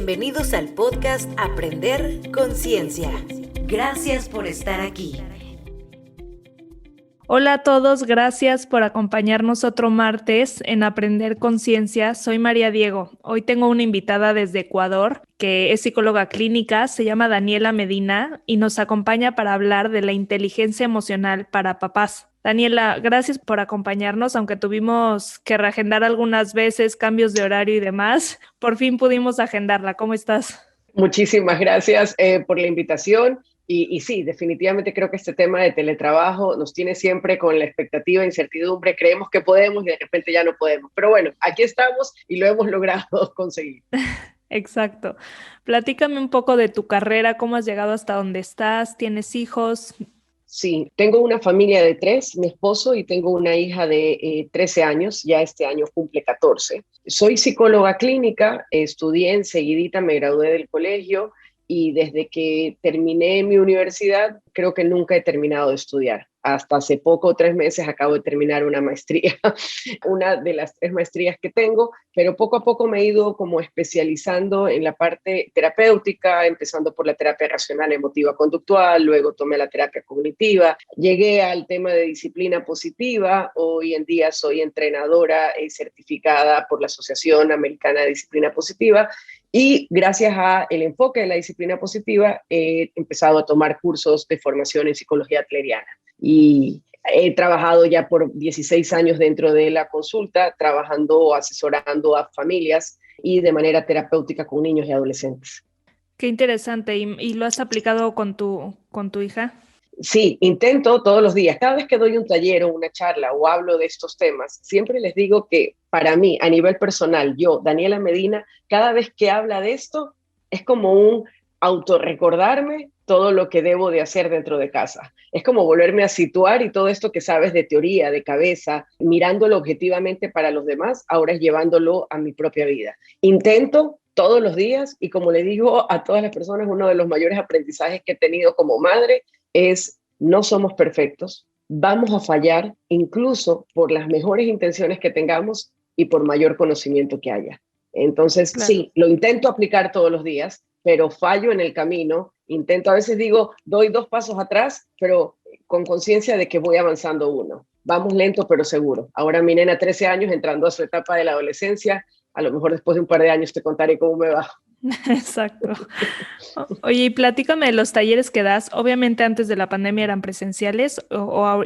Bienvenidos al podcast Aprender Conciencia. Gracias por estar aquí. Hola a todos, gracias por acompañarnos otro martes en Aprender Conciencia. Soy María Diego. Hoy tengo una invitada desde Ecuador que es psicóloga clínica, se llama Daniela Medina y nos acompaña para hablar de la inteligencia emocional para papás. Daniela, gracias por acompañarnos, aunque tuvimos que reagendar algunas veces, cambios de horario y demás. Por fin pudimos agendarla. ¿Cómo estás? Muchísimas gracias por la invitación. Y sí, definitivamente creo que este tema de teletrabajo nos tiene siempre con la expectativa e incertidumbre. Creemos que podemos y de repente ya no podemos. Pero bueno, aquí estamos y lo hemos logrado conseguir. Exacto. Platícame un poco de tu carrera, cómo has llegado hasta donde estás, ¿tienes hijos? Sí, tengo una familia de 3, mi esposo, y tengo una hija de 13 años, ya este año cumple 14. Soy psicóloga clínica, estudié enseguidita, me gradué del colegio y desde que terminé mi universidad creo que nunca he terminado de estudiar. Hasta hace poco, 3 meses, acabo de terminar una maestría, una de las 3 maestrías que tengo, pero poco a poco me he ido como especializando en la parte terapéutica, empezando por la terapia racional emotiva conductual, luego tomé la terapia cognitiva, llegué al tema de disciplina positiva, hoy en día soy entrenadora certificada por la Asociación Americana de Disciplina Positiva, y gracias al enfoque de la disciplina positiva he empezado a tomar cursos de formación en psicología atleriana. Y he trabajado ya por 16 años dentro de la consulta, trabajando, asesorando a familias y de manera terapéutica con niños y adolescentes. Qué interesante. ¿Y lo has aplicado con tu hija? Sí, intento todos los días. Cada vez que doy un taller o una charla o hablo de estos temas, siempre les digo que para mí, a nivel personal, yo, Daniela Medina, cada vez que habla de esto, es como un autorrecordarme todo lo que debo de hacer dentro de casa. Es como volverme a situar y todo esto que sabes de teoría, de cabeza, mirándolo objetivamente para los demás, ahora es llevándolo a mi propia vida. Intento todos los días y como le digo a todas las personas, uno de los mayores aprendizajes que he tenido como madre es no somos perfectos, vamos a fallar incluso por las mejores intenciones que tengamos y por mayor conocimiento que haya. Entonces, Claro. sí, lo intento aplicar todos los días, pero fallo en el camino. Intento, a veces digo, doy 2 pasos atrás, pero con conciencia de que voy avanzando uno. Vamos lento, pero seguro. Ahora mi nena, 13 años, entrando a su etapa de la adolescencia, a lo mejor después de un par de años te contaré cómo me va. Exacto. Oye, y platícame de los talleres que das. Obviamente antes de la pandemia eran presenciales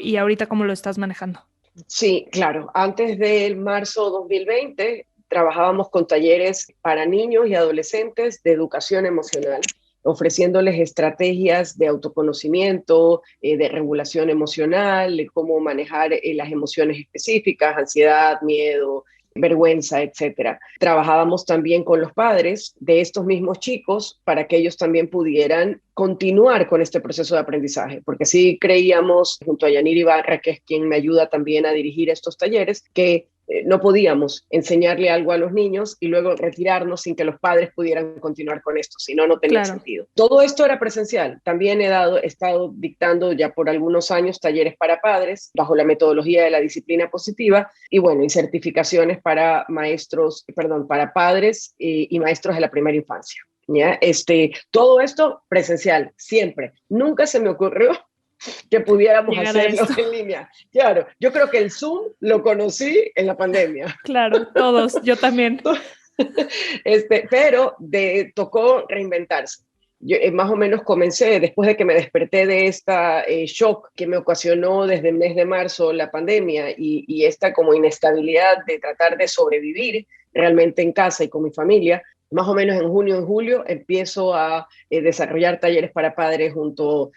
y ahorita ¿cómo lo estás manejando? Sí, claro. Antes del marzo 2020 trabajábamos con talleres para niños y adolescentes de educación emocional, ofreciéndoles estrategias de autoconocimiento, de regulación emocional, de cómo manejar las emociones específicas, ansiedad, miedo, vergüenza, etcétera. Trabajábamos también con los padres de estos mismos chicos para que ellos también pudieran continuar con este proceso de aprendizaje, porque sí creíamos, junto a Yanir Ibarra, que es quien me ayuda también a dirigir estos talleres, que no podíamos enseñarle algo a los niños y luego retirarnos sin que los padres pudieran continuar con esto, si no, no tenía Claro. sentido. Todo esto era presencial. También he estado dictando ya por algunos años talleres para padres bajo la metodología de la disciplina positiva y bueno, y certificaciones para para padres y maestros de la primera infancia. ¿Ya? Todo esto presencial, siempre. Nunca se me ocurrió que pudiéramos Llegar a hacerlo esto. en línea. Claro, yo creo que el Zoom lo conocí en la pandemia. Claro, todos, yo también. Pero tocó reinventarse. Yo más o menos comencé, después de que me desperté de esta shock que me ocasionó desde el mes de marzo la pandemia y esta como inestabilidad de tratar de sobrevivir realmente en casa y con mi familia, más o menos en junio, en julio, empiezo a desarrollar talleres para padres junto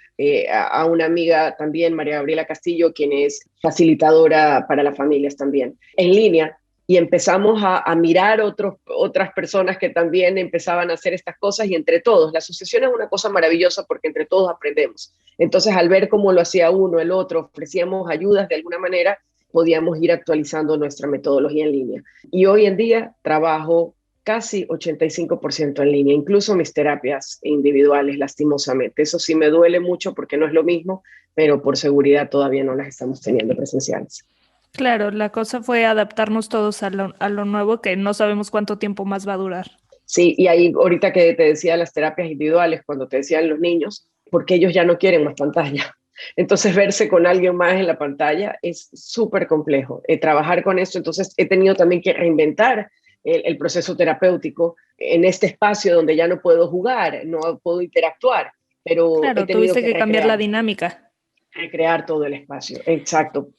a una amiga también, María Gabriela Castillo, quien es facilitadora para las familias también, en línea. Y empezamos a mirar otras personas que también empezaban a hacer estas cosas y entre todos, la asociación es una cosa maravillosa porque entre todos aprendemos. Entonces, al ver cómo lo hacía uno, el otro, ofrecíamos ayudas de alguna manera, podíamos ir actualizando nuestra metodología en línea. Y hoy en día trabajo casi 85% en línea, incluso mis terapias individuales, lastimosamente. Eso sí me duele mucho porque no es lo mismo, pero por seguridad todavía no las estamos teniendo presenciales. Claro, la cosa fue adaptarnos todos a lo nuevo que no sabemos cuánto tiempo más va a durar. Sí, y ahí ahorita que te decía las terapias individuales, cuando te decían los niños, porque ellos ya no quieren más pantalla. Entonces verse con alguien más en la pantalla es súper complejo. Trabajar con esto, entonces he tenido también que reinventar el proceso terapéutico en este espacio donde ya no puedo jugar, no puedo interactuar, pero he Claro, tenido tuviste que que cambiar la dinámica. recrear todo el espacio. Exacto.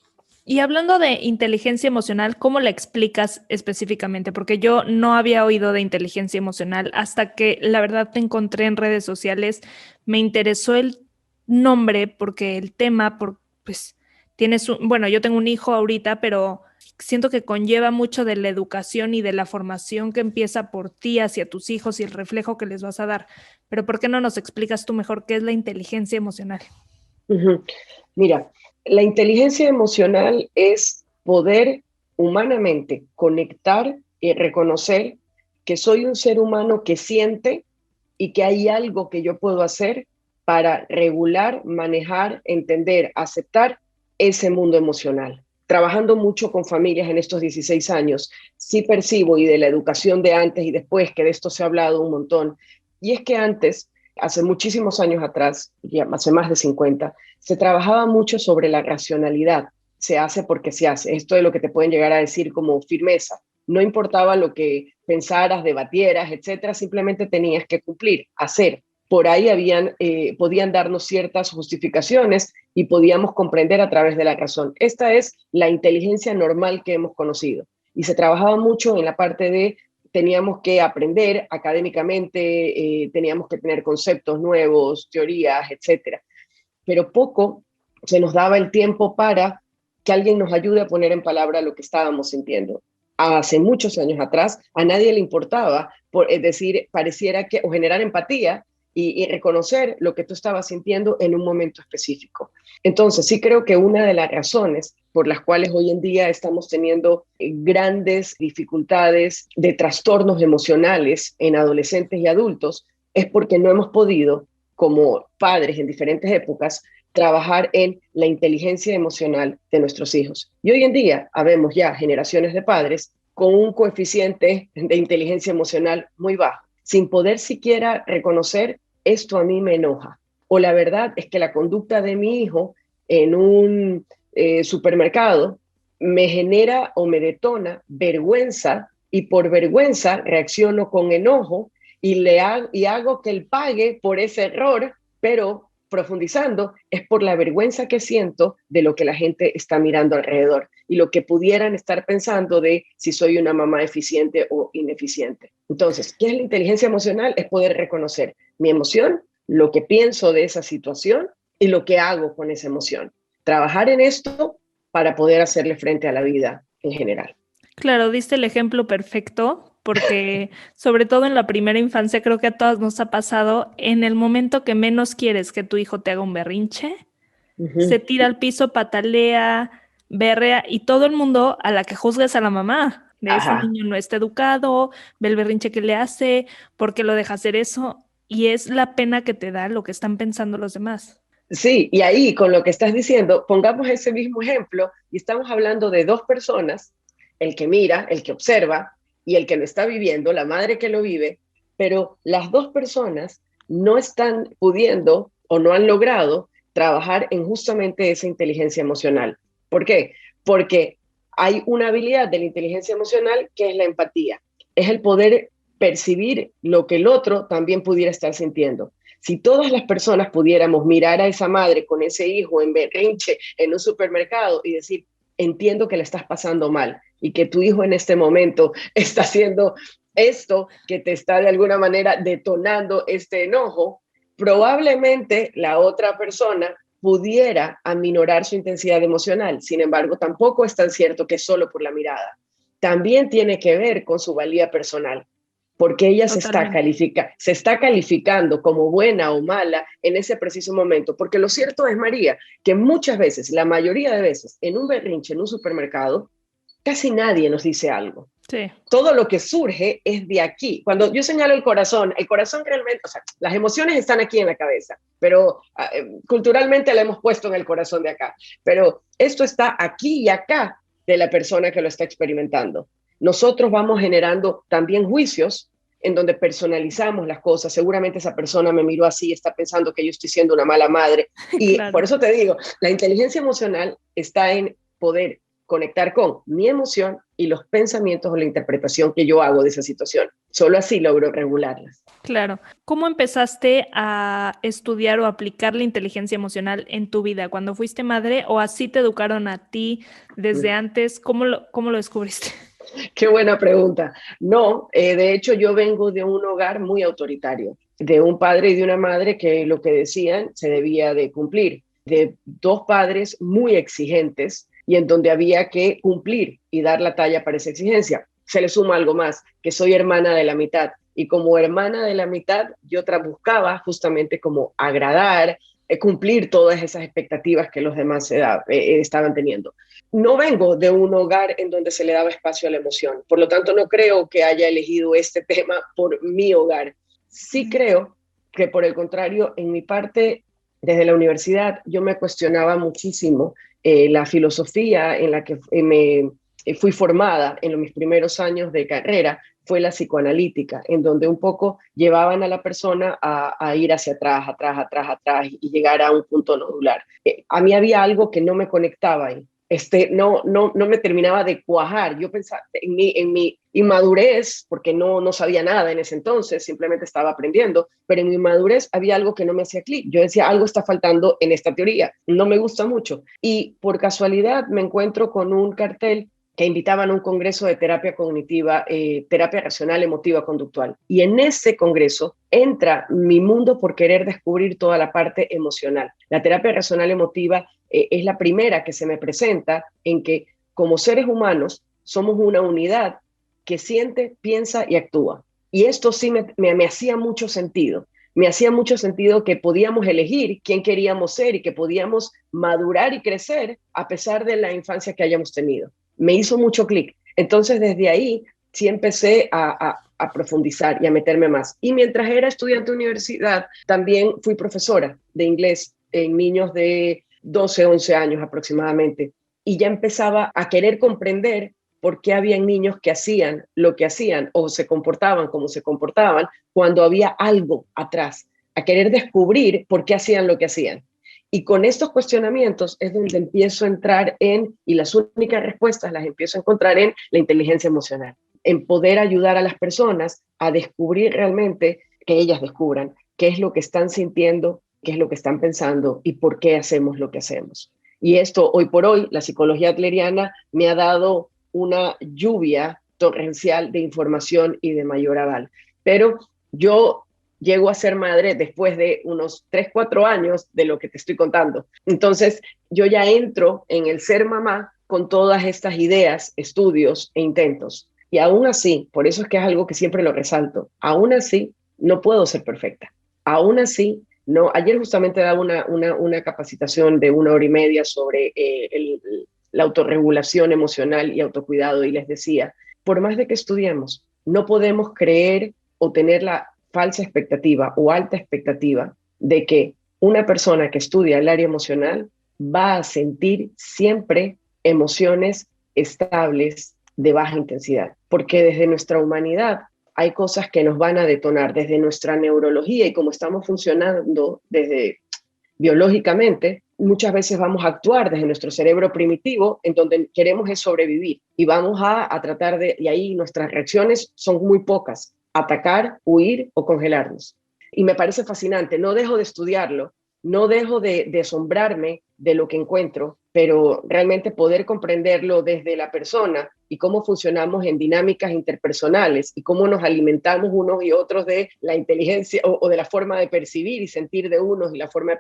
Y hablando de inteligencia emocional, ¿cómo la explicas específicamente? Porque yo no había oído de inteligencia emocional hasta que la verdad te encontré en redes sociales. Me interesó el nombre porque el tema, pues bueno, yo tengo un hijo ahorita, pero siento que conlleva mucho de la educación y de la formación que empieza por ti hacia tus hijos y el reflejo que les vas a dar. Pero ¿por qué no nos explicas tú mejor qué es la inteligencia emocional? Ujú. Mira, la inteligencia emocional es poder humanamente conectar y reconocer que soy un ser humano que siente y que hay algo que yo puedo hacer para regular, manejar, entender, aceptar ese mundo emocional. Trabajando mucho con familias en estos 16 años, sí percibo, y de la educación de antes y después, que de esto se ha hablado un montón, y es que antes, hace muchísimos años atrás, ya hace más de 50, se trabajaba mucho sobre la racionalidad. Se hace porque se hace. Esto es lo que te pueden llegar a decir como firmeza. No importaba lo que pensaras, debatieras, etcétera, simplemente tenías que cumplir, hacer. Por ahí podían darnos ciertas justificaciones y podíamos comprender a través de la razón. Esta es la inteligencia normal que hemos conocido. Y se trabajaba mucho en la parte de teníamos que aprender académicamente, teníamos que tener conceptos nuevos, teorías, etcétera. Pero poco se nos daba el tiempo para que alguien nos ayude a poner en palabra lo que estábamos sintiendo. Hace muchos años atrás a nadie le importaba, es decir, pareciera que, o generar empatía y reconocer lo que tú estabas sintiendo en un momento específico. Entonces, sí creo que una de las razones por las cuales hoy en día estamos teniendo grandes dificultades de trastornos emocionales en adolescentes y adultos es porque no hemos podido, como padres en diferentes épocas, trabajar en la inteligencia emocional de nuestros hijos. Y hoy en día habemos ya generaciones de padres con un coeficiente de inteligencia emocional muy bajo, sin poder siquiera reconocer esto a mí me enoja. O la verdad es que la conducta de mi hijo en un supermercado me genera o me detona vergüenza y por vergüenza reacciono con enojo y hago que él pague por ese error, pero profundizando, es por la vergüenza que siento de lo que la gente está mirando alrededor y lo que pudieran estar pensando de si soy una mamá eficiente o ineficiente. Entonces, ¿qué es la inteligencia emocional? Es poder reconocer mi emoción, lo que pienso de esa situación y lo que hago con esa emoción. Trabajar en esto para poder hacerle frente a la vida en general. Claro, diste el ejemplo perfecto, porque sobre todo en la primera infancia creo que a todas nos ha pasado, en el momento que menos quieres que tu hijo te haga un berrinche, se tira al piso, patalea, berrea y todo el mundo a la que juzgas a la mamá. De ese Ajá. niño no está educado, ve el berrinche que le hace, ¿por qué lo deja hacer eso? Y es la pena que te da lo que están pensando los demás. Sí, y ahí con lo que estás diciendo, pongamos ese mismo ejemplo y estamos hablando de dos personas, el que mira, el que observa y el que lo está viviendo, la madre que lo vive, pero las dos personas no están pudiendo o no han logrado trabajar en justamente esa inteligencia emocional. ¿Por qué? Porque hay una habilidad de la inteligencia emocional que es la empatía, es el poder percibir lo que el otro también pudiera estar sintiendo. Si todas las personas pudiéramos mirar a esa madre con ese hijo en berrinche en un supermercado y decir, entiendo que le estás pasando mal y que tu hijo en este momento está haciendo esto que te está de alguna manera detonando este enojo, probablemente la otra persona pudiera aminorar su intensidad emocional. Sin embargo, tampoco es tan cierto que solo por la mirada. También tiene que ver con su valía personal porque ella Totalmente. se está calificando como buena o mala en ese preciso momento. Porque lo cierto es, María, que muchas veces, la mayoría de veces, en un berrinche, en un supermercado, casi nadie nos dice algo. Sí. Todo lo que surge es de aquí. Cuando yo señalo el corazón realmente, o sea, las emociones están aquí en la cabeza, pero culturalmente la hemos puesto en el corazón de acá. Pero esto está aquí y acá de la persona que lo está experimentando. Nosotros vamos generando también juicios en donde personalizamos las cosas. Seguramente esa persona me miró así, está pensando que yo estoy siendo una mala madre. Y Claro. por eso te digo, la inteligencia emocional está en poder conectar con mi emoción y los pensamientos o la interpretación que yo hago de esa situación. Solo así logro regularlas. Claro. ¿Cómo empezaste a estudiar o aplicar la inteligencia emocional en tu vida? ¿Cuando fuiste madre o así te educaron a ti desde antes? ¿Cómo lo descubriste? Qué buena pregunta. No, de hecho yo vengo de un hogar muy autoritario, de un padre y de una madre que lo que decían se debía de cumplir, de dos padres muy exigentes y en donde había que cumplir y dar la talla para esa exigencia. Se le suma algo más, que soy hermana de la mitad y como hermana de la mitad yo buscaba justamente como agradar, cumplir todas esas expectativas que los demás estaban teniendo. No vengo de un hogar en donde se le daba espacio a la emoción, por lo tanto no creo que haya elegido este tema por mi hogar. Sí creo que por el contrario, en mi parte, desde la universidad, yo me cuestionaba muchísimo la filosofía en la que me fui formada en mis primeros años de carrera, fue la psicoanalítica, en donde un poco llevaban a la persona a ir hacia atrás, atrás y llegar a un punto nodular. A mí había algo que no me conectaba ahí. No me terminaba de cuajar. Yo pensaba en mi inmadurez, porque no sabía nada en ese entonces, simplemente estaba aprendiendo, pero en mi inmadurez había algo que no me hacía clic. Yo decía, algo está faltando en esta teoría, no me gusta mucho. Y por casualidad me encuentro con un cartel que invitaban a un congreso de terapia cognitiva, terapia racional, emotiva, conductual. Y en ese congreso entra mi mundo por querer descubrir toda la parte emocional. La terapia racional emotiva es la primera que se me presenta en que como seres humanos somos una unidad que siente, piensa y actúa. Y esto sí me hacía mucho sentido. Me hacía mucho sentido que podíamos elegir quién queríamos ser y que podíamos madurar y crecer a pesar de la infancia que hayamos tenido. Me hizo mucho clic. Entonces, desde ahí sí empecé a profundizar y a meterme más. Y mientras era estudiante de universidad, también fui profesora de inglés en niños de 12, 11 años aproximadamente. Y ya empezaba a querer comprender por qué había niños que hacían lo que hacían o se comportaban como se comportaban cuando había algo atrás, a querer descubrir por qué hacían lo que hacían. Y con estos cuestionamientos es donde empiezo a entrar y las únicas respuestas las empiezo a encontrar en la inteligencia emocional, en poder ayudar a las personas a descubrir realmente, que ellas descubran qué es lo que están sintiendo, qué es lo que están pensando y por qué hacemos lo que hacemos. Y esto, hoy por hoy, la psicología adleriana me ha dado una lluvia torrencial de información y de mayor aval. Pero yo llego a ser madre después de unos 3, 4 años de lo que te estoy contando. Entonces, yo ya entro en el ser mamá con todas estas ideas, estudios e intentos. Y aún así, por eso es que es algo que siempre lo resalto, aún así no puedo ser perfecta. Aún así, no. Ayer justamente daba una capacitación de 1 hora y media sobre la autorregulación emocional y autocuidado y les decía, por más de que estudiemos, no podemos creer o tener la falsa expectativa o alta expectativa de que una persona que estudia el área emocional va a sentir siempre emociones estables de baja intensidad, porque desde nuestra humanidad hay cosas que nos van a detonar, desde nuestra neurología y como estamos funcionando desde biológicamente, muchas veces vamos a actuar desde nuestro cerebro primitivo, en donde queremos es sobrevivir y vamos a tratar y ahí nuestras reacciones son muy pocas, atacar, huir o congelarnos. Y me parece fascinante, no dejo de estudiarlo, no dejo de asombrarme de lo que encuentro, pero realmente poder comprenderlo desde la persona y cómo funcionamos en dinámicas interpersonales y cómo nos alimentamos unos y otros de la inteligencia o de la forma de percibir y sentir de unos y la forma de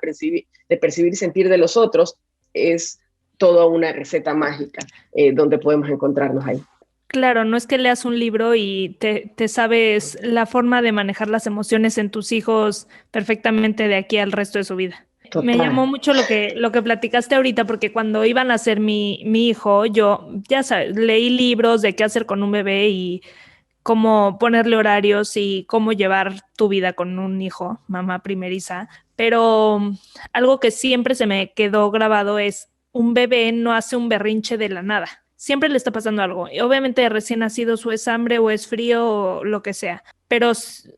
percibir y sentir de los otros, es toda una receta mágica donde podemos encontrarnos ahí. Claro, no es que leas un libro y te sabes la forma de manejar las emociones en tus hijos perfectamente de aquí al resto de su vida. Me llamó Total. mucho lo que platicaste ahorita, porque cuando iban a ser mi hijo, yo, ya sabes, leí libros de qué hacer con un bebé y cómo ponerle horarios y cómo llevar tu vida con un hijo, mamá primeriza. Pero algo que siempre se me quedó grabado es, un bebé no hace un berrinche de la nada. siempre le está pasando algo. Y obviamente recién nacido o es hambre o es frío o lo que sea. Pero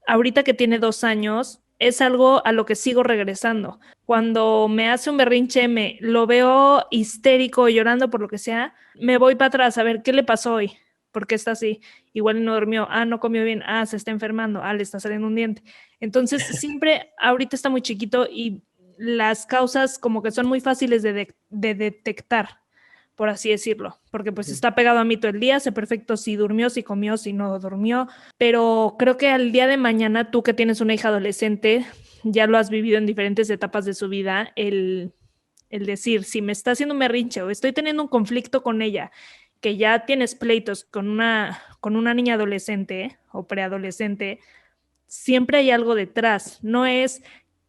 ahorita que tiene 2 años, es algo a lo que sigo regresando. Cuando me hace un berrinche, me lo veo histérico, llorando por lo que sea, me voy para atrás a ver qué le pasó hoy. ¿Por qué está así? Igual no durmió, no comió bien, se está enfermando, le está saliendo un diente. Entonces, siempre, ahorita está muy chiquito y las causas como que son muy fáciles de detectar, por así decirlo, porque pues está pegado a mí todo el día, sé perfecto si durmió, si comió, si no durmió, pero creo que al día de mañana, tú que tienes una hija adolescente, ya lo has vivido en diferentes etapas de su vida, el decir, si me está haciendo un berrinche o estoy teniendo un conflicto con ella, que ya tienes pleitos con una niña adolescente o preadolescente, siempre hay algo detrás. No es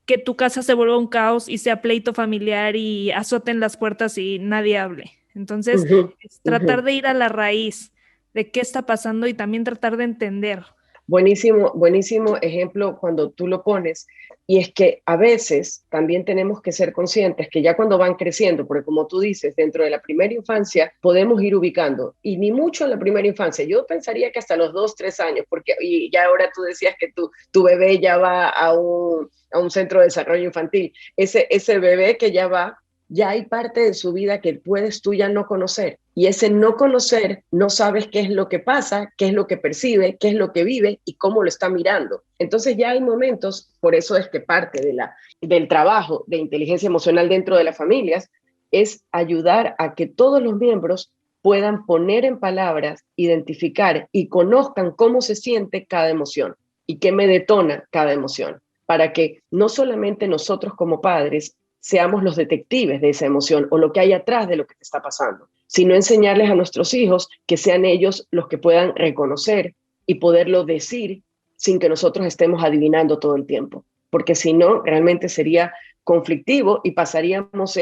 que tu casa se vuelva un caos y sea pleito familiar y azoten las puertas y nadie hable. Entonces, es tratar de ir a la raíz de qué está pasando y también tratar de entender. Buenísimo, buenísimo ejemplo cuando tú lo pones. Y es que a veces también tenemos que ser conscientes que ya cuando van creciendo, porque como tú dices, dentro de la primera infancia podemos ir ubicando, y ni mucho en la primera infancia, yo pensaría que hasta los 2, 3 años, porque y ya ahora tú decías que tu bebé ya va a un centro de desarrollo infantil, ese bebé que ya va, ya hay parte de su vida que puedes tú ya no conocer. Y ese no conocer, no sabes qué es lo que pasa, qué es lo que percibe, qué es lo que vive y cómo lo está mirando. Entonces ya hay momentos, por eso es que parte del trabajo de inteligencia emocional dentro de las familias es ayudar a que todos los miembros puedan poner en palabras, identificar y conozcan cómo se siente cada emoción y qué me detona cada emoción, para que no solamente nosotros como padres seamos los detectives de esa emoción o lo que hay atrás de lo que te está pasando, sino enseñarles a nuestros hijos que sean ellos los que puedan reconocer y poderlo decir sin que nosotros estemos adivinando todo el tiempo, porque si no, realmente sería conflictivo y pasaríamos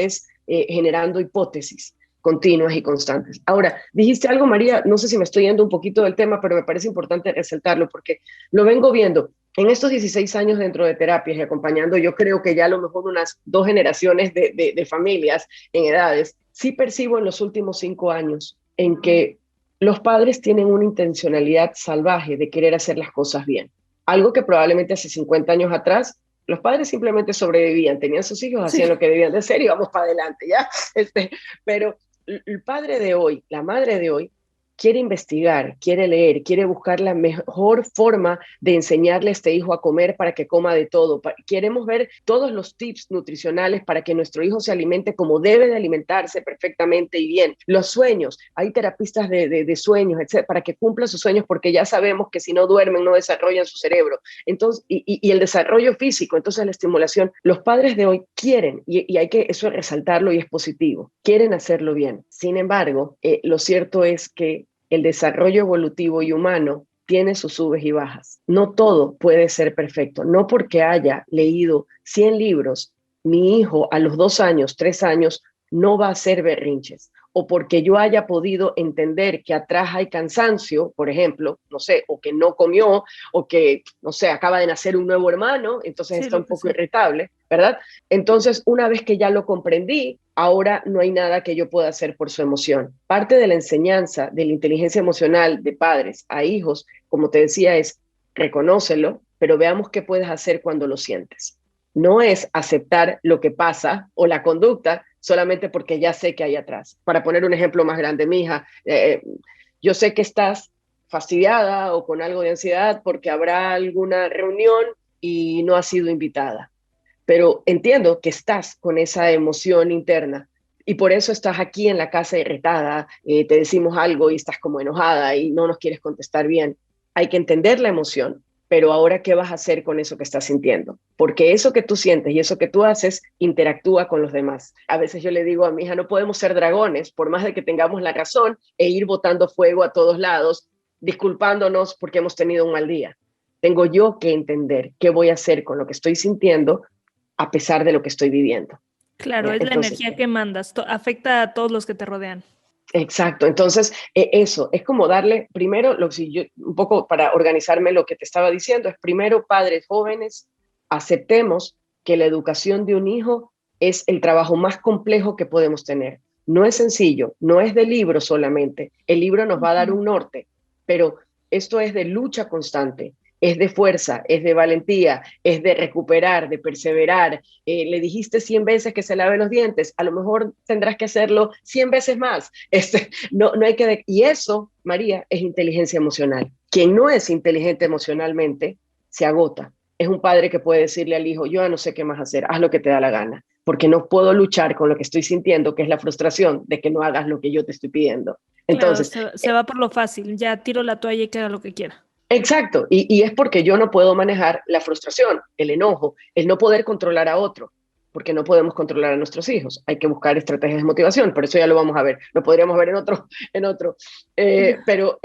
generando hipótesis continuas y constantes. Ahora, dijiste algo, María, no sé si me estoy yendo un poquito del tema, pero me parece importante resaltarlo porque lo vengo viendo. En estos 16 años dentro de terapias y acompañando, yo creo que ya a lo mejor unas 2 generaciones de familias en edades, sí percibo en los últimos 5 años en que los padres tienen una intencionalidad salvaje de querer hacer las cosas bien. Algo que probablemente hace 50 años atrás, los padres simplemente sobrevivían, tenían sus hijos, hacían lo que debían de hacer y vamos para adelante, ¿ya? Pero el padre de hoy, la madre de hoy, quiere investigar, quiere leer, quiere buscar la mejor forma de enseñarle a este hijo a comer para que coma de todo. Queremos ver todos los tips nutricionales para que nuestro hijo se alimente como debe de alimentarse perfectamente y bien. Los sueños, hay terapistas de sueños, etc., para que cumplan sus sueños, porque ya sabemos que si no duermen no desarrollan su cerebro. Entonces, y el desarrollo físico, entonces la estimulación. Los padres de hoy quieren, y hay que eso resaltarlo y es positivo, quieren hacerlo bien. Sin embargo, lo cierto es que el desarrollo evolutivo y humano tiene sus subes y bajas. No todo puede ser perfecto. No porque haya leído 100 libros, mi hijo a los 2 años, 3 años, no va a hacer berrinches. O porque yo haya podido entender que atrás hay cansancio, por ejemplo, no sé, o que no comió, o que, no sé, acaba de nacer un nuevo hermano, entonces Sí, está un poco irritable, ¿verdad? Entonces, una vez que ya lo comprendí, ahora no hay nada que yo pueda hacer por su emoción. Parte de la enseñanza de la inteligencia emocional de padres a hijos, como te decía, es reconócelo, pero veamos qué puedes hacer cuando lo sientes. No es aceptar lo que pasa o la conducta solamente porque ya sé que hay atrás. Para poner un ejemplo más grande, mi hija, yo sé que estás fastidiada o con algo de ansiedad porque habrá alguna reunión y no has sido invitada, pero entiendo que estás con esa emoción interna y por eso estás aquí en la casa irritada, te decimos algo y estás como enojada y no nos quieres contestar bien. Hay que entender la emoción, pero ahora, ¿qué vas a hacer con eso que estás sintiendo? Porque eso que tú sientes y eso que tú haces interactúa con los demás. A veces yo le digo a mi hija, no podemos ser dragones, por más de que tengamos la razón, e ir botando fuego a todos lados, disculpándonos porque hemos tenido un mal día. Tengo yo que entender qué voy a hacer con lo que estoy sintiendo a pesar de lo que estoy viviendo. Claro, es la energía que mandas, afecta a todos los que te rodean. Exacto, entonces eso es como darle primero, si yo, un poco para organizarme lo que te estaba diciendo, es primero padres jóvenes, aceptemos que la educación de un hijo es el trabajo más complejo que podemos tener, No es sencillo, no es de libro solamente. El libro nos va a dar un norte, pero esto es de lucha constante, es de fuerza, es de valentía, es de recuperar, de perseverar. Le dijiste 100 veces que se lave los dientes, a lo mejor tendrás que hacerlo 100 veces más. No hay que... Y eso, María, es inteligencia emocional. Quien no es inteligente emocionalmente se agota. Es un padre que puede decirle al hijo, yo ya no sé qué más hacer, haz lo que te da la gana, porque no puedo luchar con lo que estoy sintiendo, que es la frustración de que no hagas lo que yo te estoy pidiendo. Claro, Entonces, se va por lo fácil, ya tiro la toalla y que haga lo que quiera. exacto, y es porque yo no puedo manejar la frustración, el enojo, el no poder controlar a otro, porque no podemos controlar a nuestros hijos. Hay que buscar estrategias de motivación, pero eso ya lo vamos a ver, lo podríamos ver en otro. Pero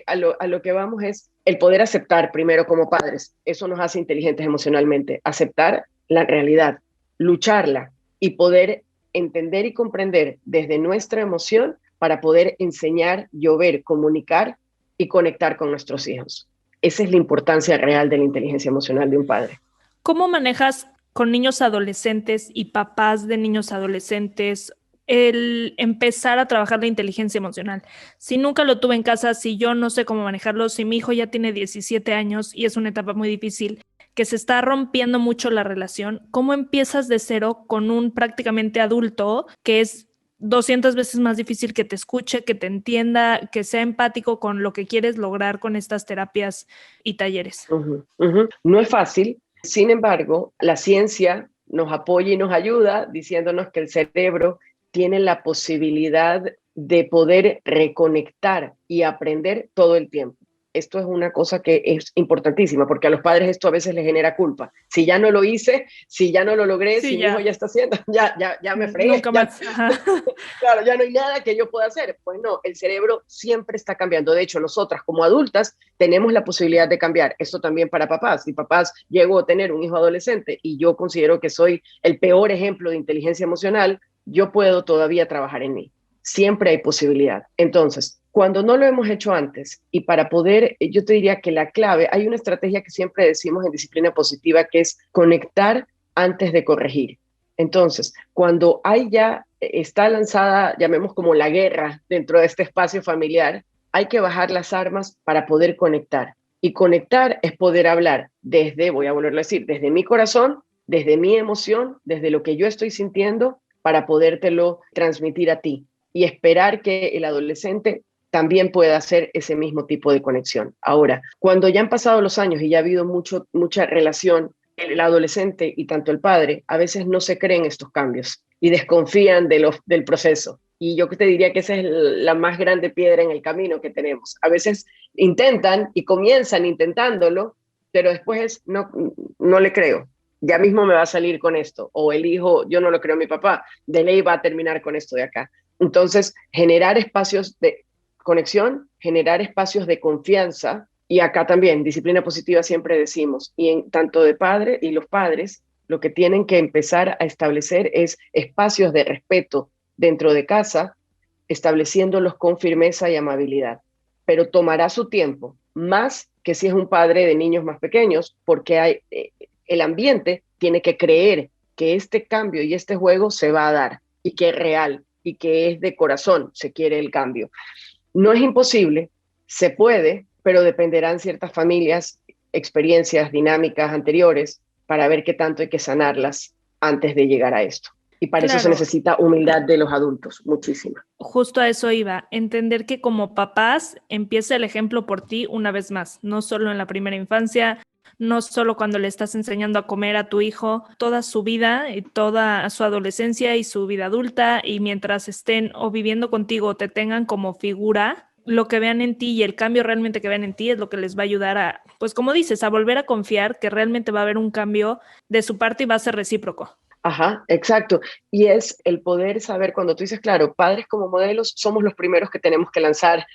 a lo que vamos es el poder aceptar primero como padres. Eso nos hace inteligentes emocionalmente, aceptar la realidad, lucharla y poder entender y comprender desde nuestra emoción para poder enseñar, llover, comunicar y conectar con nuestros hijos. Esa es la importancia real de la inteligencia emocional de un padre. ¿Cómo manejas con niños adolescentes y papás de niños adolescentes el empezar a trabajar la inteligencia emocional? Si nunca lo tuve en casa, si yo no sé cómo manejarlo, si mi hijo ya tiene 17 años y es una etapa muy difícil, que se está rompiendo mucho la relación, ¿cómo empiezas de cero con un prácticamente adulto que es 200 veces más difícil que te escuche, que te entienda, que sea empático con lo que quieres lograr con estas terapias y talleres? No es fácil, sin embargo, la ciencia nos apoya y nos ayuda diciéndonos que el cerebro tiene la posibilidad de poder reconectar y aprender todo el tiempo. Esto es una cosa que es importantísima, porque a los padres esto a veces les genera culpa. Si ya no lo hice, si ya no lo logré, Sí, si mi hijo ya está haciendo, ya me fregué. Nunca más. Claro, ya no hay nada que yo pueda hacer. Pues no, el cerebro siempre está cambiando. De hecho, nosotras como adultas tenemos la posibilidad de cambiar. Esto también para papás. Si papás llegó a tener un hijo adolescente y yo considero que soy el peor ejemplo de inteligencia emocional, yo puedo todavía trabajar en mí. Siempre hay posibilidad. Entonces, cuando no lo hemos hecho antes y para poder, yo te diría que la clave, hay una estrategia que siempre decimos en disciplina positiva que es conectar antes de corregir. Entonces, cuando está lanzada, llamemos como la guerra dentro de este espacio familiar, hay que bajar las armas para poder conectar. Y conectar es poder hablar desde, voy a volverlo a decir, desde mi corazón, desde mi emoción, desde lo que yo estoy sintiendo, para podértelo transmitir a ti. Y esperar que el adolescente también pueda hacer ese mismo tipo de conexión. Ahora, cuando ya han pasado los años y ya ha habido mucha relación, el adolescente y tanto el padre a veces no se creen estos cambios y desconfían del proceso. Y yo te diría que esa es la más grande piedra en el camino que tenemos. A veces intentan y comienzan intentándolo, pero después no le creo. Ya mismo me va a salir con esto. O el hijo, yo no lo creo a mi papá, de ley va a terminar con esto de acá. Entonces, generar espacios de conexión, generar espacios de confianza. Y acá también, disciplina positiva siempre decimos, y en tanto de padre y los padres, lo que tienen que empezar a establecer es espacios de respeto dentro de casa, estableciéndolos con firmeza y amabilidad. Pero tomará su tiempo, más que si es un padre de niños más pequeños, porque el ambiente tiene que creer que este cambio y este juego se va a dar, y que es real, y que es de corazón, se quiere el cambio. No es imposible, se puede, pero dependerán ciertas familias, experiencias, dinámicas anteriores, para ver qué tanto hay que sanarlas antes de llegar a esto. Y para eso se necesita humildad de los adultos, muchísima. Justo a eso iba, entender que como papás empieza el ejemplo por ti una vez más, no solo en la primera infancia, no solo cuando le estás enseñando a comer a tu hijo, toda su vida, toda su adolescencia y su vida adulta, y mientras estén o viviendo contigo o te tengan como figura, lo que vean en ti y el cambio realmente que vean en ti es lo que les va a ayudar a, pues como dices, a volver a confiar que realmente va a haber un cambio de su parte y va a ser recíproco. Ajá, exacto. Y es el poder saber, cuando tú dices, claro, padres como modelos, somos los primeros que tenemos que lanzar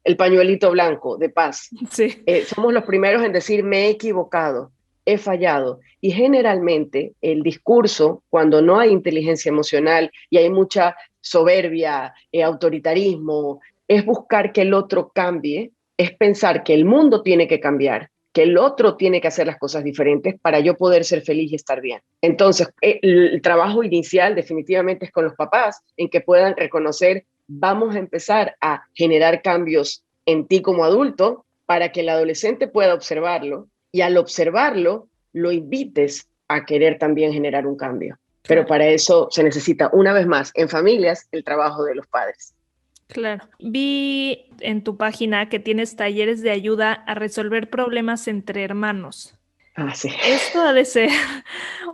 el pañuelito blanco de paz. Sí. Somos los primeros en decir, me he equivocado, he fallado. Y generalmente el discurso, cuando no hay inteligencia emocional y hay mucha soberbia, autoritarismo, es buscar que el otro cambie, es pensar que el mundo tiene que cambiar, que el otro tiene que hacer las cosas diferentes para yo poder ser feliz y estar bien. Entonces, el trabajo inicial definitivamente es con los papás, en que puedan reconocer, vamos a empezar a generar cambios en ti como adulto para que el adolescente pueda observarlo y al observarlo lo invites a querer también generar un cambio. Pero para eso se necesita, una vez más, en familias, el trabajo de los padres. Claro. Vi en tu página que tienes talleres de ayuda a resolver problemas entre hermanos. Ah, sí. Esto ha de ser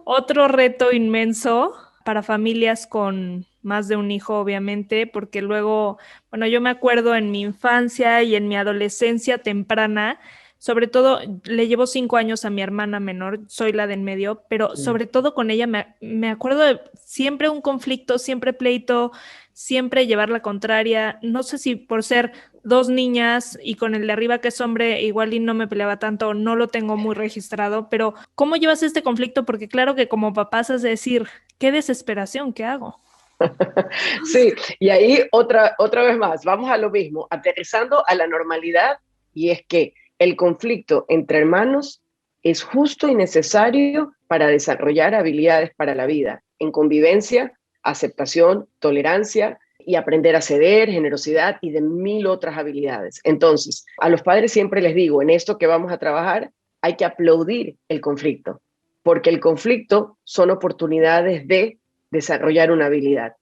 otro reto inmenso para familias con más de un hijo, obviamente, porque luego, bueno, yo me acuerdo en mi infancia y en mi adolescencia temprana, sobre todo, le llevo 5 años a mi hermana menor, soy la de en medio, pero sobre todo con ella me acuerdo de siempre un conflicto, siempre pleito, siempre llevar la contraria. No sé si por ser 2 niñas y con el de arriba que es hombre, igual y no me peleaba tanto, no lo tengo muy registrado, pero ¿cómo llevas este conflicto? Porque claro que como papás has de decir, qué desesperación, ¿qué hago? Sí, y ahí otra vez más, vamos a lo mismo, aterrizando a la normalidad, y es que el conflicto entre hermanos es justo y necesario para desarrollar habilidades para la vida, en convivencia, aceptación, tolerancia y aprender a ceder, generosidad y de 1000 otras habilidades. Entonces, a los padres siempre les digo, en esto que vamos a trabajar, hay que aplaudir el conflicto, porque el conflicto son oportunidades de desarrollar una habilidad.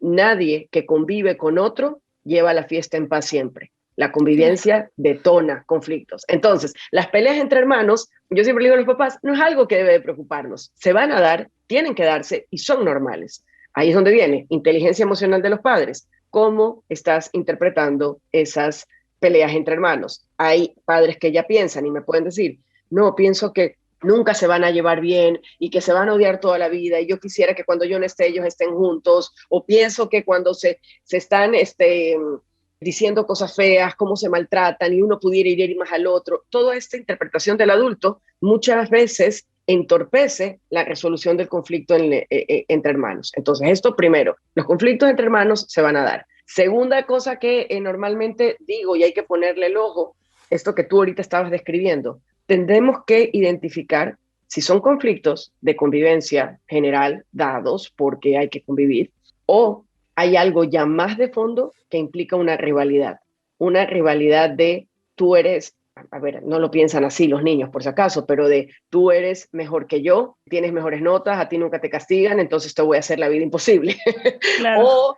Nadie que convive con otro lleva la fiesta en paz siempre. La convivencia detona conflictos. Entonces, las peleas entre hermanos, yo siempre digo a los papás, no es algo que debe de preocuparnos. Se van a dar, tienen que darse y son normales. Ahí es donde viene inteligencia emocional de los padres. ¿Cómo estás interpretando esas peleas entre hermanos? Hay padres que ya piensan y me pueden decir, no, pienso que nunca se van a llevar bien y que se van a odiar toda la vida y yo quisiera que cuando yo no esté ellos estén juntos, o pienso que cuando se están diciendo cosas feas, cómo se maltratan y uno pudiera ir más al otro. Toda esta interpretación del adulto muchas veces entorpece la resolución del conflicto entre hermanos. Entonces, esto primero, los conflictos entre hermanos se van a dar. Segunda cosa que normalmente digo y hay que ponerle el ojo, esto que tú ahorita estabas describiendo, tendremos que identificar si son conflictos de convivencia general dados porque hay que convivir o hay algo ya más de fondo que implica una rivalidad de tú eres, a ver, no lo piensan así los niños por si acaso, pero de tú eres mejor que yo, tienes mejores notas, a ti nunca te castigan, entonces te voy a hacer la vida imposible. Claro. O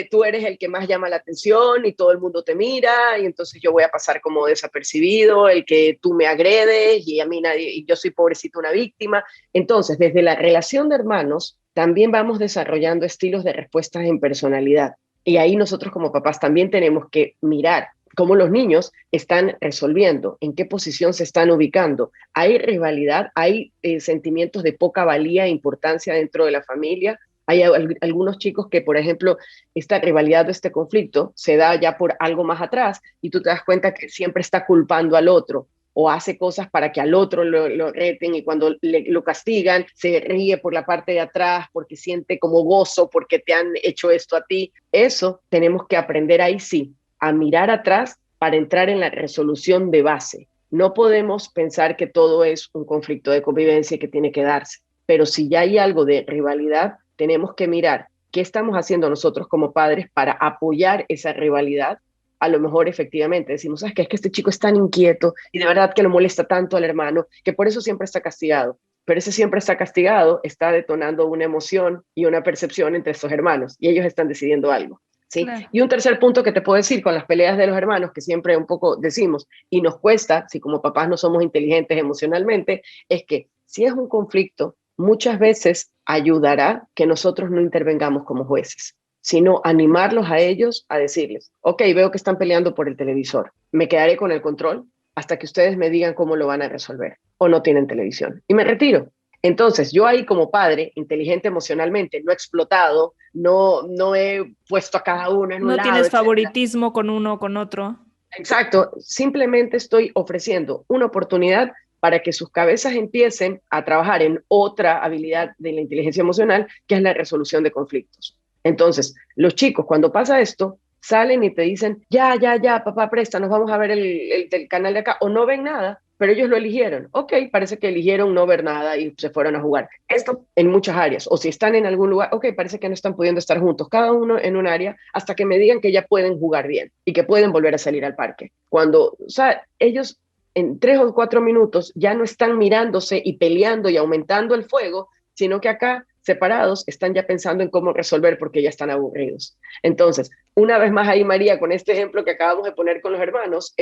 tú eres el que más llama la atención y todo el mundo te mira y entonces yo voy a pasar como desapercibido, el que tú me agredes y a mí nadie, y yo soy pobrecito una víctima. Entonces, desde la relación de hermanos, también vamos desarrollando estilos de respuestas en personalidad. Y ahí nosotros como papás también tenemos que mirar cómo los niños están resolviendo, en qué posición se están ubicando. Hay rivalidad, hay sentimientos de poca valía e importancia dentro de la familia. Hay algunos chicos que, por ejemplo, esta rivalidad o este conflicto se da ya por algo más atrás y tú te das cuenta que siempre está culpando al otro o hace cosas para que al otro lo reten y cuando lo castigan se ríe por la parte de atrás porque siente como gozo porque te han hecho esto a ti. Eso tenemos que aprender ahí sí, a mirar atrás para entrar en la resolución de base. No podemos pensar que todo es un conflicto de convivencia que tiene que darse, pero si ya hay algo de rivalidad, tenemos que mirar qué estamos haciendo nosotros como padres para apoyar esa rivalidad. A lo mejor efectivamente decimos, ¿sabes qué? Es que este chico es tan inquieto y de verdad que lo molesta tanto al hermano que por eso siempre está castigado. Pero ese siempre está castigado está detonando una emoción y una percepción entre estos hermanos y ellos están decidiendo algo. ¿Sí? Claro. Y un tercer punto que te puedo decir con las peleas de los hermanos, que siempre un poco decimos y nos cuesta, si como papás no somos inteligentes emocionalmente, es que si es un conflicto, muchas veces ayudará que nosotros no intervengamos como jueces, sino animarlos a ellos a decirles, ok, veo que están peleando por el televisor, me quedaré con el control hasta que ustedes me digan cómo lo van a resolver o no tienen televisión y me retiro. Entonces, yo ahí como padre, inteligente emocionalmente, no explotado, no he puesto a cada uno en un lado. No tienes favoritismo con uno o con otro. Exacto, simplemente estoy ofreciendo una oportunidad para que sus cabezas empiecen a trabajar en otra habilidad de la inteligencia emocional, que es la resolución de conflictos. Entonces, los chicos, cuando pasa esto, salen y te dicen, ya, papá, presta, nos vamos a ver el canal de acá, o no ven nada, pero ellos lo eligieron. Ok, parece que eligieron no ver nada y se fueron a jugar. Esto en muchas áreas. O si están en algún lugar, ok, parece que no están pudiendo estar juntos, cada uno en un área, hasta que me digan que ya pueden jugar bien y que pueden volver a salir al parque. Cuando, o sea, ellos en 3 o 4 minutos ya no están mirándose y peleando y aumentando el fuego, sino que acá, separados, están ya pensando en cómo resolver porque ya están aburridos. Entonces, una vez más ahí, María, con este ejemplo que acabamos de poner con los hermanos,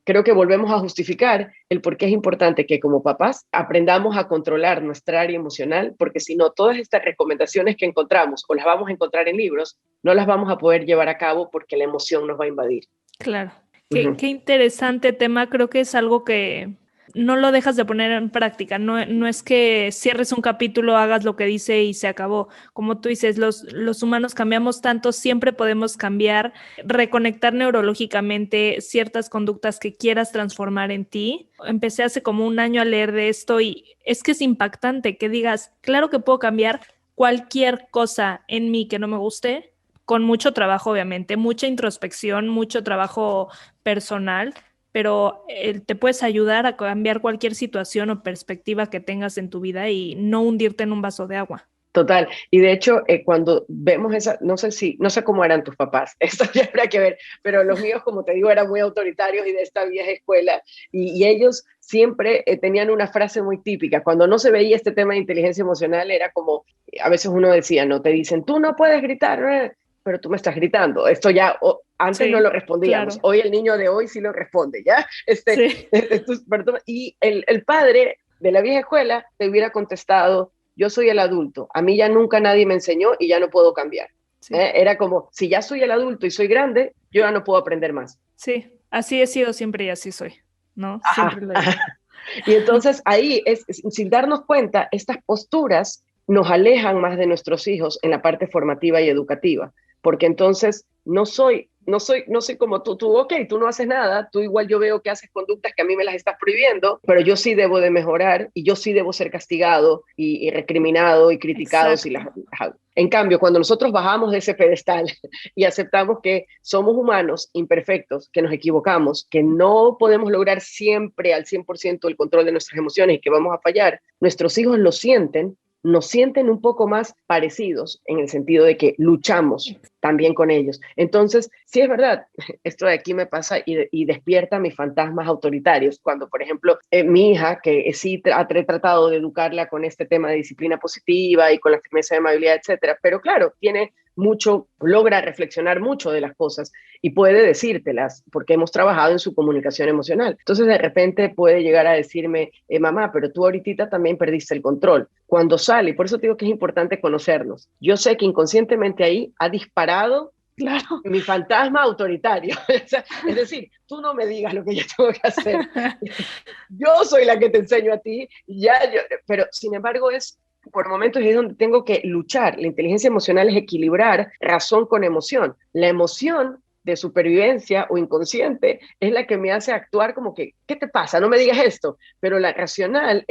creo que volvemos a justificar el por qué es importante que como papás aprendamos a controlar nuestra área emocional, porque si no, todas estas recomendaciones que encontramos o las vamos a encontrar en libros, no las vamos a poder llevar a cabo porque la emoción nos va a invadir. Claro. Qué interesante tema. Creo que es algo que no lo dejas de poner en práctica. No es que cierres un capítulo, hagas lo que dice y se acabó. Como tú dices, los humanos cambiamos tanto, siempre podemos cambiar, reconectar neurológicamente ciertas conductas que quieras transformar en ti. Empecé hace como un año a leer de esto y es que es impactante que digas, claro que puedo cambiar cualquier cosa en mí que no me guste, con mucho trabajo, obviamente, mucha introspección, mucho trabajo personal, pero te puedes ayudar a cambiar cualquier situación o perspectiva que tengas en tu vida y no hundirte en un vaso de agua. Total, y de hecho, cuando vemos no sé cómo eran tus papás, esto ya habrá que ver, pero los míos, como te digo, eran muy autoritarios y de esta vieja escuela, y ellos siempre tenían una frase muy típica. Cuando no se veía este tema de inteligencia emocional, era como, a veces uno decía, no, te dicen, tú no puedes gritar, pero tú me estás gritando. Esto ya, antes Sí, no lo respondíamos. claro. Hoy el niño de hoy sí lo responde, ¿ya? Sí. Y el padre de la vieja escuela te hubiera contestado, yo soy el adulto, a mí ya nunca nadie me enseñó y ya no puedo cambiar. Sí. Era como, si ya soy el adulto y soy grande, yo ya no puedo aprender más. Sí, así he sido siempre y así soy, ¿no? Siempre lo he dicho. Y entonces ahí, sin darnos cuenta, estas posturas nos alejan más de nuestros hijos en la parte formativa y educativa, porque entonces no soy como tú, ok, tú no haces nada, tú igual yo veo que haces conductas que a mí me las estás prohibiendo, pero yo sí debo de mejorar y yo sí debo ser castigado y recriminado y criticado si las hago. En cambio, cuando nosotros bajamos de ese pedestal y aceptamos que somos humanos imperfectos, que nos equivocamos, que no podemos lograr siempre al 100% el control de nuestras emociones y que vamos a fallar, nuestros hijos lo sienten, nos sienten un poco más parecidos en el sentido de que luchamos también con ellos. Entonces, sí es verdad, esto de aquí me pasa y despierta mis fantasmas autoritarios. Cuando, por ejemplo, mi hija, que sí he tratado de educarla con este tema de disciplina positiva y con la firmeza de amabilidad, etcétera, pero claro, logra reflexionar mucho de las cosas y puede decírtelas porque hemos trabajado en su comunicación emocional. Entonces de repente puede llegar a decirme, mamá, pero tú ahorita también perdiste el control. Cuando sale, y por eso te digo que es importante conocernos. Yo sé que inconscientemente ahí ha disparado Claro. mi fantasma autoritario. Es decir, tú no me digas lo que yo tengo que hacer. Yo soy la que te enseño a ti, pero sin embargo por momentos es donde tengo que luchar. La inteligencia emocional es equilibrar razón con emoción. La emoción de supervivencia o inconsciente es la que me hace actuar como que, ¿qué te pasa? No me digas esto. Pero la racional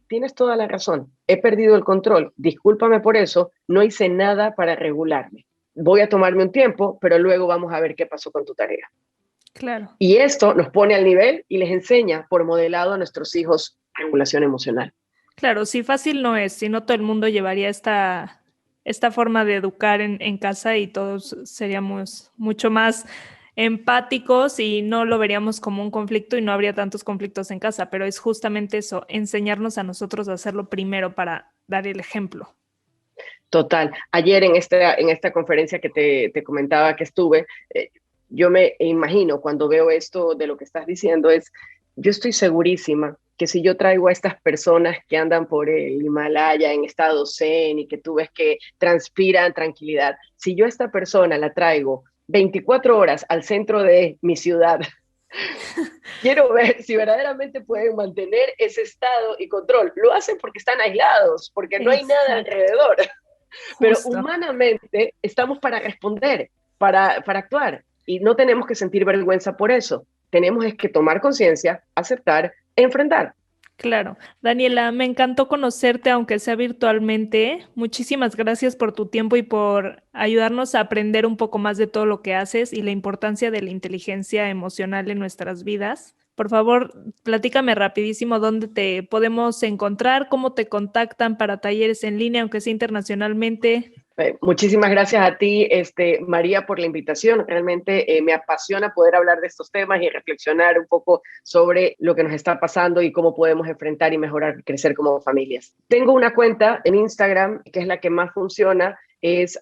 tienes toda la razón, he perdido el control, discúlpame por eso, no hice nada para regularme. Voy a tomarme un tiempo, pero luego vamos a ver qué pasó con tu tarea. Claro. Y esto nos pone al nivel y les enseña por modelado a nuestros hijos regulación emocional. Claro, sí, fácil no es, si no todo el mundo llevaría esta forma de educar en casa y todos seríamos mucho más empáticos y no lo veríamos como un conflicto y no habría tantos conflictos en casa, pero es justamente eso, enseñarnos a nosotros a hacerlo primero para dar el ejemplo. Total. Ayer en esta conferencia que te comentaba que estuve, yo me imagino cuando veo esto de lo que estás diciendo yo estoy segurísima que si yo traigo a estas personas que andan por el Himalaya en estado zen y que tú ves que transpiran tranquilidad, si yo a esta persona la traigo 24 horas al centro de mi ciudad, quiero ver si verdaderamente pueden mantener ese estado y control. Lo hacen porque están aislados, porque no hay nada alrededor. Pero humanamente estamos para responder, para actuar, y no tenemos que sentir vergüenza por eso. Tenemos que tomar conciencia, aceptar, enfrentar. Claro. Daniela, me encantó conocerte, aunque sea virtualmente. Muchísimas gracias por tu tiempo y por ayudarnos a aprender un poco más de todo lo que haces y la importancia de la inteligencia emocional en nuestras vidas. Por favor, platícame rapidísimo dónde te podemos encontrar, cómo te contactan para talleres en línea, aunque sea internacionalmente. Muchísimas gracias a ti, María, por la invitación. Realmente me apasiona poder hablar de estos temas y reflexionar un poco sobre lo que nos está pasando y cómo podemos enfrentar y mejorar y crecer como familias. Tengo una cuenta en Instagram, que es la que más funciona, es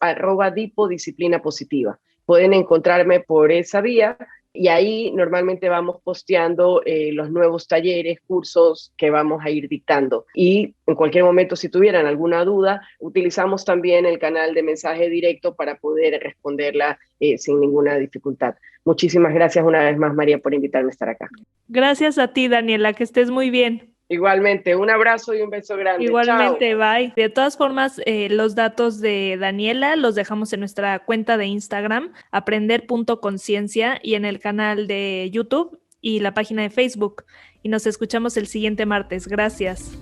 @dipodisciplinapositiva. Pueden encontrarme por esa vía y ahí normalmente vamos posteando los nuevos talleres, cursos que vamos a ir dictando. Y en cualquier momento, si tuvieran alguna duda, utilizamos también el canal de mensaje directo para poder responderla sin ninguna dificultad. Muchísimas gracias una vez más, María, por invitarme a estar acá. Gracias a ti, Daniela, que estés muy bien. Igualmente, un abrazo y un beso grande. Igualmente, Chao. bye. De todas formas, los datos de Daniela los dejamos en nuestra cuenta de Instagram, aprender.conciencia, y en el canal de YouTube y la página de Facebook. Y nos escuchamos el siguiente martes. Gracias.